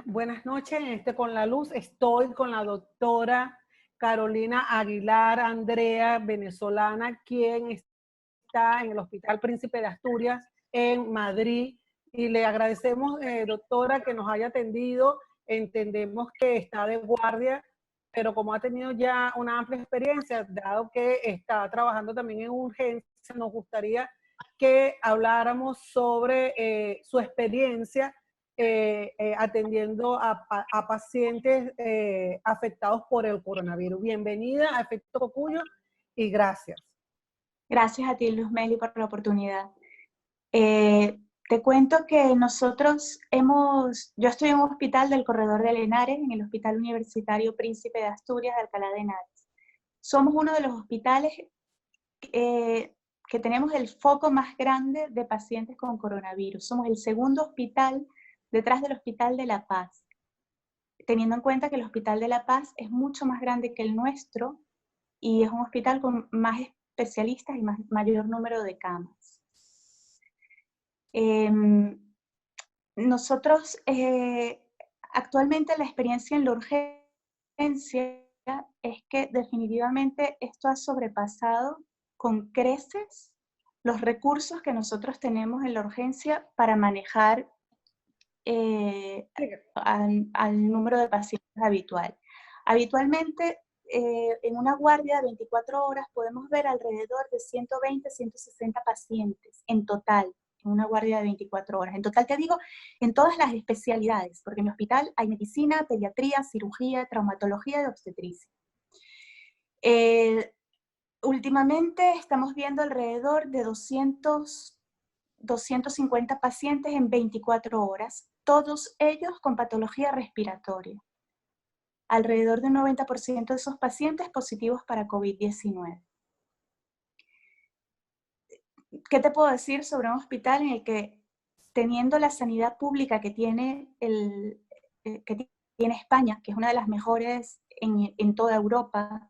buenas noches. Con la luz estoy con la doctora Carolina Aguilar Andrea, venezolana, quien está en el Hospital Príncipe de Asturias en Madrid. Y le agradecemos, doctora, que nos haya atendido. Entendemos que está de guardia, pero como ha tenido ya una amplia experiencia, dado que está trabajando también en urgencia, nos gustaría que habláramos sobre su experiencia atendiendo a pacientes afectados por el coronavirus. Bienvenida a Efecto Cocuyo y gracias. Gracias a ti, Luzmeli, por la oportunidad. Te cuento que yo estoy en un hospital del Corredor de Henares, en el Hospital Universitario Príncipe de Asturias de Alcalá de Henares. Somos uno de los hospitales que tenemos el foco más grande de pacientes con coronavirus. Somos el segundo hospital detrás del Hospital de La Paz, teniendo en cuenta que el Hospital de La Paz es mucho más grande que el nuestro y es un hospital con más especialistas y mayor número de camas. Nosotros actualmente la experiencia en la urgencia es que definitivamente esto ha sobrepasado con creces los recursos que nosotros tenemos en la urgencia para manejar al número de pacientes habitual. Habitualmente, en una guardia de 24 horas podemos ver alrededor de 120, 160 pacientes en total, en una guardia de 24 horas. En total te digo, en todas las especialidades, porque en mi hospital hay medicina, pediatría, cirugía, traumatología y obstetricia. Últimamente estamos viendo alrededor de 250 pacientes en 24 horas, todos ellos con patología respiratoria. Alrededor de un 90% de esos pacientes positivos para COVID-19. ¿Qué te puedo decir sobre un hospital en el que, teniendo la sanidad pública que tiene España, que es una de las mejores en toda Europa,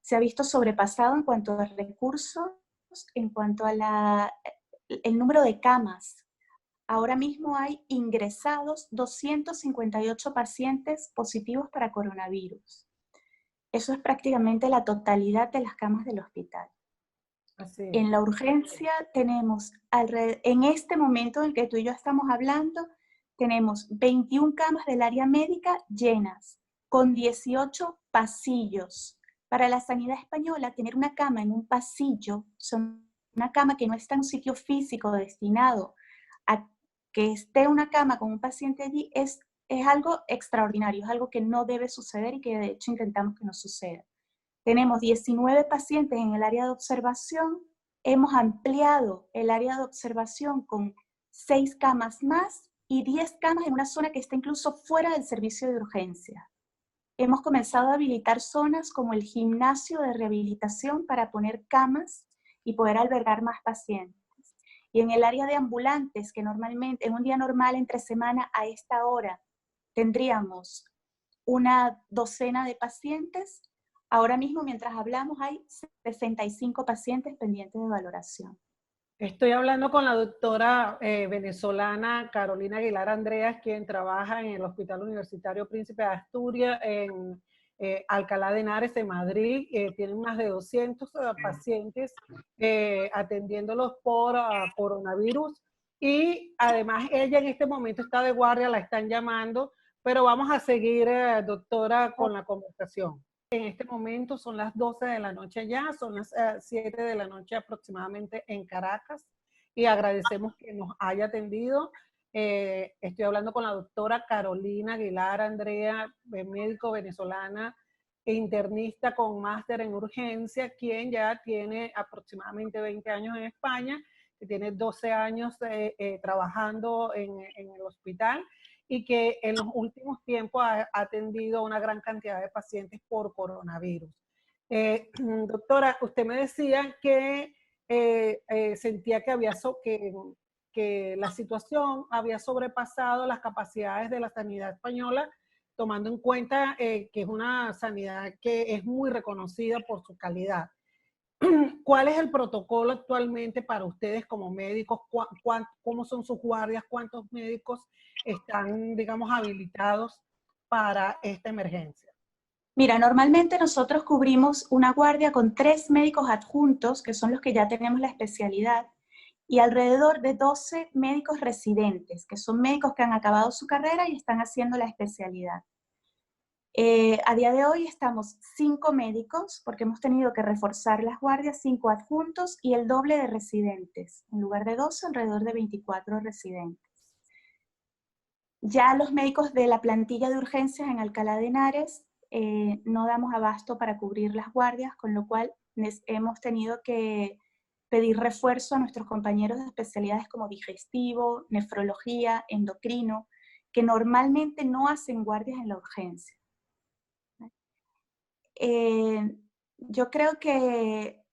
se ha visto sobrepasado en cuanto a recursos, en cuanto a el número de camas? Ahora mismo hay ingresados 258 pacientes positivos para coronavirus. Eso es prácticamente la totalidad de las camas del hospital. Así es. En la urgencia tenemos, en este momento en el que tú y yo estamos hablando, tenemos 21 camas del área médica llenas, con 18 pasillos. Para la sanidad española, tener una cama en un pasillo, una cama que no está en un sitio físico destinado a que esté una cama con un paciente allí, es algo extraordinario, es algo que no debe suceder y que de hecho intentamos que no suceda. Tenemos 19 pacientes en el área de observación, hemos ampliado el área de observación con 6 camas más y 10 camas en una zona que está incluso fuera del servicio de urgencia. Hemos comenzado a habilitar zonas como el gimnasio de rehabilitación para poner camas y poder albergar más pacientes. Y en el área de ambulantes, que normalmente, en un día normal entre semana a esta hora, tendríamos una docena de pacientes. Ahora mismo, mientras hablamos, hay 65 pacientes pendientes de valoración. Estoy hablando con la doctora venezolana Carolina Aguilar Andreas, quien trabaja en el Hospital Universitario Príncipe de Asturias en Alcalá de Henares, en Madrid. Tiene más de 200 pacientes atendiéndolos por coronavirus. Y además ella en este momento está de guardia, la están llamando, pero vamos a seguir, doctora, con la conversación. En este momento son las 12 de la noche ya, son las 7 de la noche aproximadamente en Caracas y agradecemos que nos haya atendido. Estoy hablando con la doctora Carolina Aguilar Andrea, médico venezolana e internista con máster en urgencia, quien ya tiene aproximadamente 20 años en España, que tiene 12 años trabajando en el hospital y que en los últimos tiempos ha atendido a una gran cantidad de pacientes por coronavirus. Doctora, usted me decía que sentía que la situación había sobrepasado las capacidades de la sanidad española, tomando en cuenta que es una sanidad que es muy reconocida por su calidad. ¿Cuál es el protocolo actualmente para ustedes como médicos? ¿Cómo son sus guardias? ¿Cuántos médicos están, digamos, habilitados para esta emergencia? Mira, normalmente nosotros cubrimos una guardia con 3 médicos adjuntos, que son los que ya tenemos la especialidad, y alrededor de 12 médicos residentes, que son médicos que han acabado su carrera y están haciendo la especialidad. A día de hoy estamos 5 médicos, porque hemos tenido que reforzar las guardias, 5 adjuntos y el doble de residentes. En lugar de 12, alrededor de 24 residentes. Ya los médicos de la plantilla de urgencias en Alcalá de Henares no damos abasto para cubrir las guardias, con lo cual hemos tenido que pedir refuerzo a nuestros compañeros de especialidades como digestivo, nefrología, endocrino, que normalmente no hacen guardias en la urgencia. Yo creo que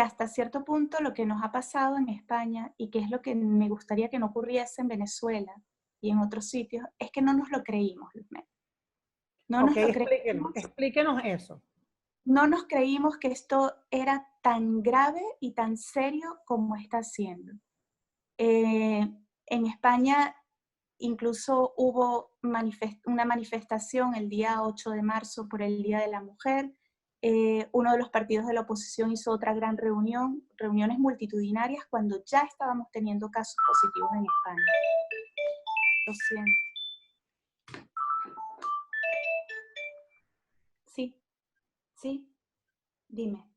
hasta cierto punto lo que nos ha pasado en España, y que es lo que me gustaría que no ocurriese en Venezuela y en otros sitios, es que no nos lo creímos, los médicos. No nos lo Explíquenos eso. No nos creímos que esto era tan grave y tan serio como está siendo. En España incluso hubo una manifestación el día 8 de marzo por el Día de la Mujer. Uno de los partidos de la oposición hizo otra gran reunión, reuniones multitudinarias, cuando ya estábamos teniendo casos positivos en España. Lo siento. Sí, sí, dime.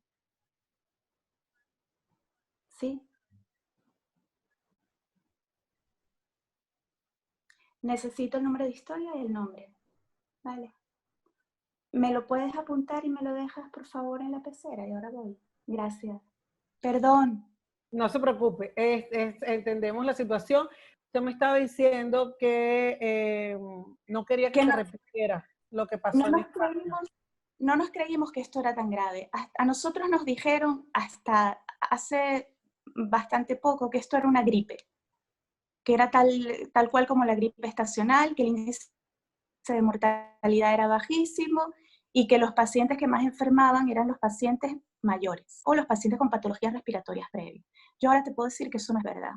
Sí. Necesito el número de historia y el nombre. Vale. ¿Me lo puedes apuntar y me lo dejas, por favor, en la pecera? Y ahora voy. Gracias. Perdón. No se preocupe, entendemos la situación. Usted me estaba diciendo que no quería que se repitiera lo que pasó en España. No nos creímos que esto era tan grave. A nosotros nos dijeron hasta hace bastante poco que esto era una gripe, que era tal cual como la gripe estacional, que el índice de mortalidad era bajísimo y que los pacientes que más enfermaban eran los pacientes mayores o los pacientes con patologías respiratorias previas. Yo ahora te puedo decir que eso no es verdad.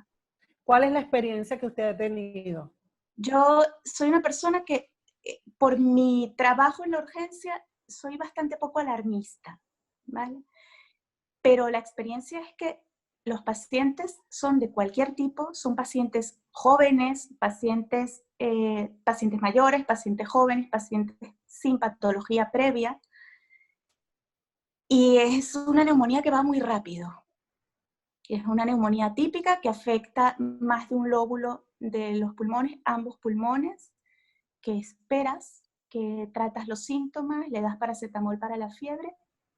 ¿Cuál es la experiencia que usted ha tenido? Yo soy una persona que, por mi trabajo en la urgencia, soy bastante poco alarmista, ¿vale? Pero la experiencia es que los pacientes son de cualquier tipo, son pacientes jóvenes, pacientes mayores, pacientes jóvenes, pacientes sin patología previa, y es una neumonía que va muy rápido. Es una neumonía típica que afecta más de un lóbulo de los pulmones, ambos pulmones, que esperas, que tratas los síntomas, le das paracetamol para la fiebre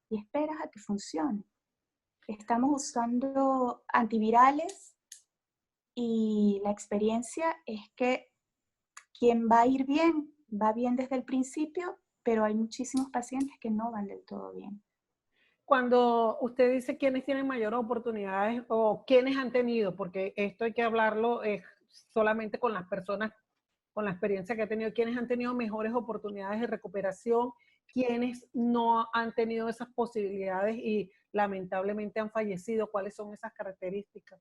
y esperas a que funcione. Estamos usando antivirales y la experiencia es que quien va a ir bien, va bien desde el principio, pero hay muchísimos pacientes que no van del todo bien. Cuando usted dice quiénes tienen mayores oportunidades o quiénes han tenido, porque esto hay que hablarlo solamente con las personas con la experiencia que ha tenido, quiénes han tenido mejores oportunidades de recuperación, quiénes no han tenido esas posibilidades y lamentablemente han fallecido, cuáles son esas características.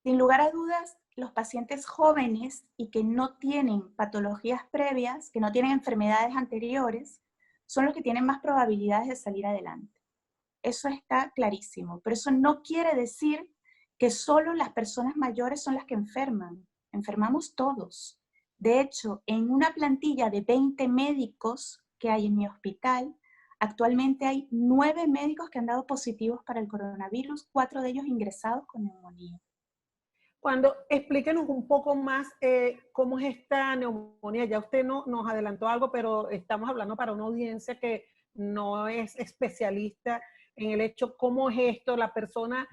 Sin lugar a dudas, los pacientes jóvenes y que no tienen patologías previas, que no tienen enfermedades anteriores, son los que tienen más probabilidades de salir adelante. Eso está clarísimo, pero eso no quiere decir que solo las personas mayores son las que enferman. Enfermamos todos. De hecho, en una plantilla de 20 médicos que hay en mi hospital, actualmente hay 9 médicos que han dado positivos para el coronavirus, 4 de ellos ingresados con neumonía. Explíquenos un poco más cómo es esta neumonía. Ya usted nos adelantó algo, pero estamos hablando para una audiencia que no es especialista en el hecho, cómo es esto, la persona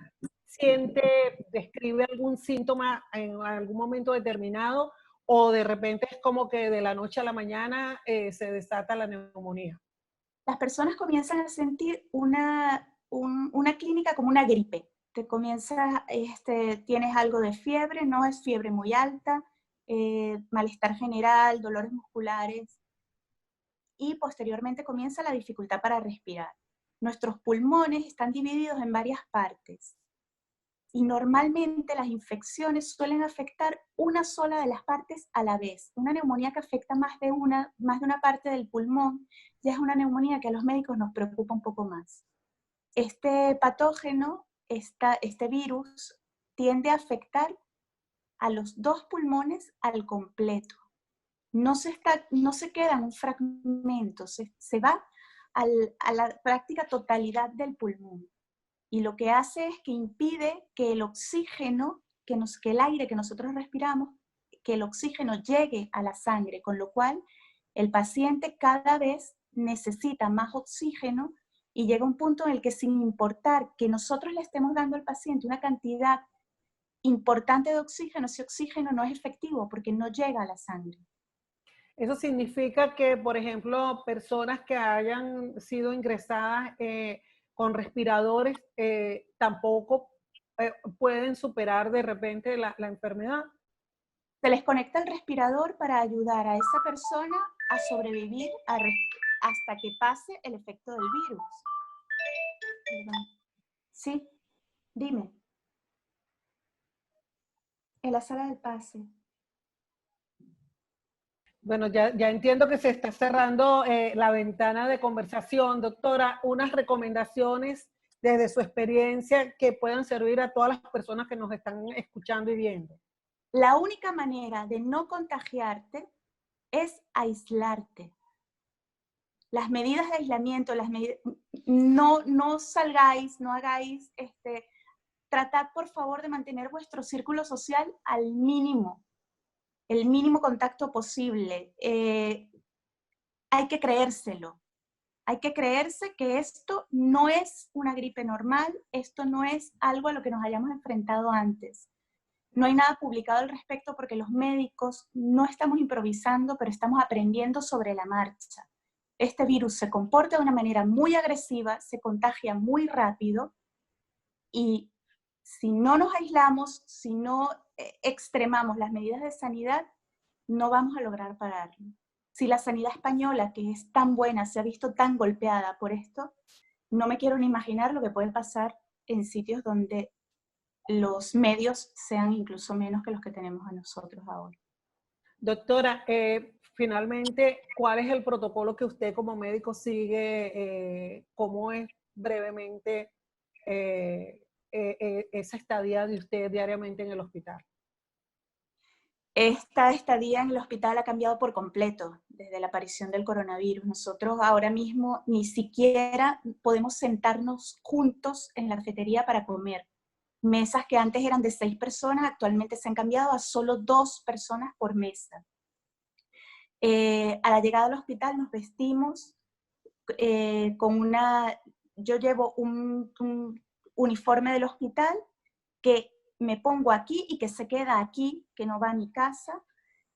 describe algún síntoma en algún momento determinado, o de repente es como que de la noche a la mañana se desata la neumonía. Las personas comienzan a sentir una clínica como una gripe. Te comienzas, tienes algo de fiebre, no es fiebre muy alta, malestar general, dolores musculares, y posteriormente comienza la dificultad para respirar. Nuestros pulmones están divididos en varias partes y normalmente las infecciones suelen afectar una sola de las partes a la vez. Una neumonía que afecta más de una parte del pulmón ya es una neumonía que a los médicos nos preocupa un poco más. Este patógeno, este virus, tiende a afectar a los dos pulmones al completo. No se queda en un fragmento, se va a la práctica totalidad del pulmón. Y lo que hace es que impide que el oxígeno, que el aire que nosotros respiramos, que el oxígeno llegue a la sangre, con lo cual el paciente cada vez necesita más oxígeno y llega un punto en el que, sin importar que nosotros le estemos dando al paciente una cantidad importante de oxígeno, ese oxígeno no es efectivo porque no llega a la sangre. Eso significa que, por ejemplo, personas que hayan sido ingresadas con respiradores tampoco pueden superar de repente la enfermedad. Se les conecta el respirador para ayudar a esa persona a sobrevivir hasta que pase el efecto del virus. Sí, dime. En la sala del pase. Bueno, ya entiendo que se está cerrando la ventana de conversación. Doctora, unas recomendaciones desde su experiencia que puedan servir a todas las personas que nos están escuchando y viendo. La única manera de no contagiarte es aislarte. Las medidas de aislamiento, no salgáis, no hagáis, tratad por favor de mantener vuestro círculo social al mínimo, el mínimo contacto posible. Hay que creérselo. Hay que creerse que esto no es una gripe normal, esto no es algo a lo que nos hayamos enfrentado antes. No hay nada publicado al respecto porque los médicos no estamos improvisando, pero estamos aprendiendo sobre la marcha. Este virus se comporta de una manera muy agresiva, se contagia muy rápido y si no nos aislamos, si no extremamos las medidas de sanidad, no vamos a lograr pararlo. Si la sanidad española, que es tan buena, se ha visto tan golpeada por esto, no me quiero ni imaginar lo que puede pasar en sitios donde los medios sean incluso menos que los que tenemos a nosotros ahora. Doctora, finalmente, ¿cuál es el protocolo que usted como médico sigue? ¿Cómo es brevemente esa estadía de usted diariamente en el hospital? Esta estadía en el hospital ha cambiado por completo desde la aparición del coronavirus. Nosotros ahora mismo ni siquiera podemos sentarnos juntos en la cafetería para comer. Mesas que antes eran de 6 personas, actualmente se han cambiado a solo 2 personas por mesa. A la llegada al hospital nos vestimos yo llevo un uniforme del hospital que me pongo aquí y que se queda aquí, que no va a mi casa.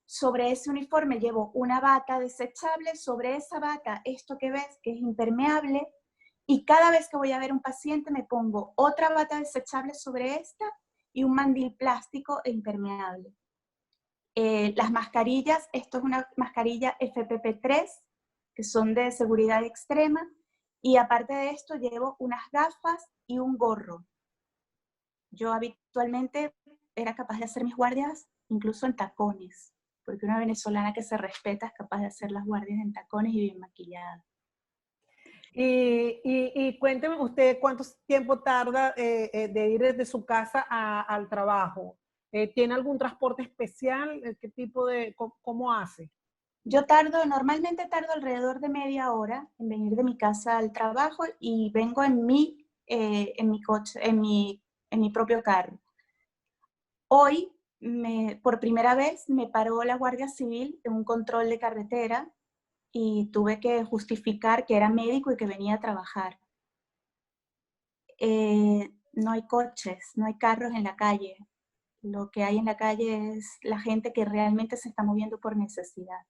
Sobre ese uniforme llevo una bata desechable, sobre esa bata esto que ves que es impermeable, y cada vez que voy a ver un paciente me pongo otra bata desechable sobre esta y un mandil plástico e impermeable. Las mascarillas, esto es una mascarilla FPP3, que son de seguridad extrema, y aparte de esto llevo unas gafas y un gorro. Yo habitualmente era capaz de hacer mis guardias incluso en tacones, porque una venezolana que se respeta es capaz de hacer las guardias en tacones y bien maquillada. Y cuénteme usted cuánto tiempo tarda de ir desde su casa al trabajo. ¿Tiene algún transporte especial? ¿Qué tipo cómo hace? Yo normalmente tardo alrededor de media hora en venir de mi casa al trabajo y vengo en mi coche, en mi propio carro. Hoy, por primera vez, me paró la Guardia Civil en un control de carretera y tuve que justificar que era médico y que venía a trabajar. No hay coches, no hay carros en la calle. Lo que hay en la calle es la gente que realmente se está moviendo por necesidad.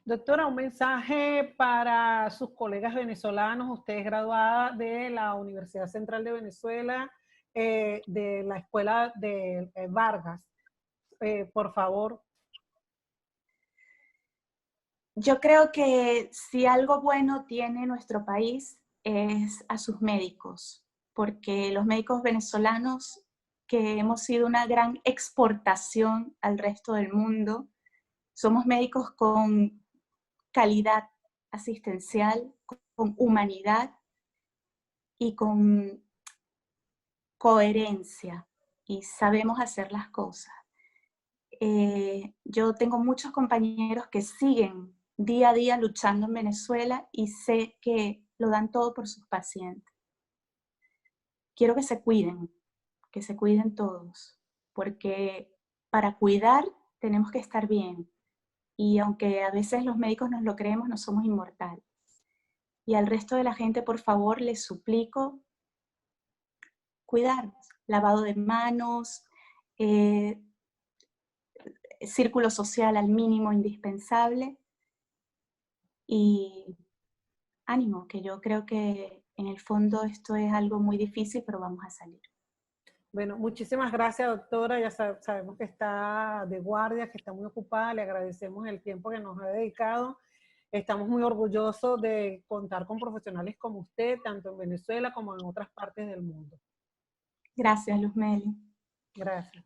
Doctora, un mensaje para sus colegas venezolanos. Usted es graduada de la Universidad Central de Venezuela, de la Escuela de Vargas. Por favor. Yo creo que si algo bueno tiene nuestro país es a sus médicos, porque los médicos venezolanos, que hemos sido una gran exportación al resto del mundo, somos médicos con calidad asistencial, con humanidad y con coherencia, y sabemos hacer las cosas. Yo tengo muchos compañeros que siguen día a día luchando en Venezuela y sé que lo dan todo por sus pacientes. Quiero que se cuiden todos, porque para cuidar tenemos que estar bien. Y aunque a veces los médicos nos lo creemos, no somos inmortales. Y al resto de la gente, por favor, les suplico cuidarnos. Lavado de manos, círculo social al mínimo indispensable y ánimo, que yo creo que en el fondo esto es algo muy difícil, pero vamos a salir. Bueno, muchísimas gracias, doctora. Ya sabemos que está de guardia, que está muy ocupada. Le agradecemos el tiempo que nos ha dedicado. Estamos muy orgullosos de contar con profesionales como usted, tanto en Venezuela como en otras partes del mundo. Gracias, Luzmeli. Gracias.